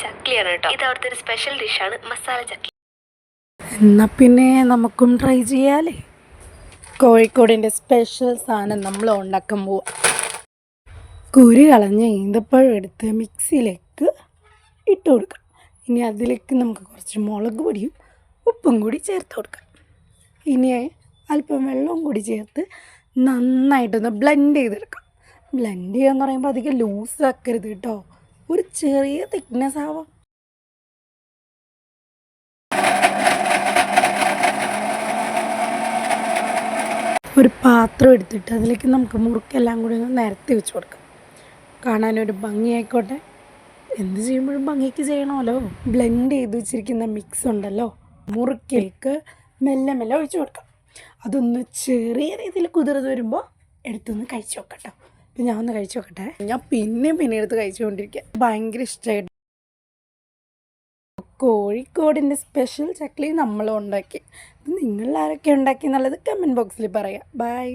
ചക്ലിയാണ് കേട്ടോ. ഇത് അവിടുത്തെ ഒരു സ്പെഷ്യൽ ഡിഷാണ്, മസാല ചക്ലി. എന്നാൽ പിന്നെ നമുക്കും ട്രൈ ചെയ്യാലേ. കോഴിക്കോടിൻ്റെ സ്പെഷ്യൽ സാധനം നമ്മൾ ഉണ്ടാക്കാൻ പോവാം. കുരു കളഞ്ഞ ഈന്തപ്പഴം എടുത്ത് മിക്സിയിലേക്ക് ഇട്ട് കൊടുക്കാം. ഇനി അതിലേക്ക് നമുക്ക് കുറച്ച് മുളക് പൊടിയും ഉപ്പും കൂടി ചേർത്ത് കൊടുക്കാം. ഇനി അല്പം വെള്ളവും കൂടി ചേർത്ത് നന്നായിട്ടൊന്ന് ബ്ലെൻഡ് ചെയ്തെടുക്കാം. ബ്ലെൻഡ് ചെയ്യാന്ന് പറയുമ്പോൾ അധികം ലൂസ് ആക്കരുത് കേട്ടോ, ഒരു ചെറിയ തിക്നെസ് ആവാം. ഒരു പാത്രം എടുത്തിട്ട് അതിലേക്ക് നമുക്ക് മുറുക്കെല്ലാം കൂടി ഒന്ന് നിരത്തി വെച്ച് കൊടുക്കാം. കാണാനൊരു ഭംഗിയായിക്കോട്ടെ. എന്ത് ചെയ്യുമ്പോഴും ഭംഗിക്ക് ചെയ്യണമല്ലോ. ബ്ലെൻഡ് ചെയ്ത് വെച്ചിരിക്കുന്ന മിക്സ് ഉണ്ടല്ലോ, മുറുക്കിലേക്ക് മെല്ലെ മെല്ലെ ഒഴിച്ചു കൊടുക്കാം. അതൊന്ന് ചെറിയ രീതിയിൽ കുതിർന്ന് വരുമ്പോൾ എടുത്തൊന്ന് കഴിച്ചു നോക്കട്ടോ. അപ്പം ഞാൻ ഒന്ന് കഴിച്ചു നോക്കട്ടെ. ഞാൻ പിന്നെ എടുത്ത് കഴിച്ചുകൊണ്ടിരിക്കുക. ഭയങ്കര ഇഷ്ടമായിട്ട്. കോഴിക്കോടിൻ്റെ സ്പെഷ്യൽ ചക്ലി നമ്മളും ഉണ്ടാക്കി. നിങ്ങളാരൊക്കെ ഉണ്ടാക്കി എന്നുള്ളത് കമൻറ്റ് ബോക്സിൽ പറയാം. ബൈ.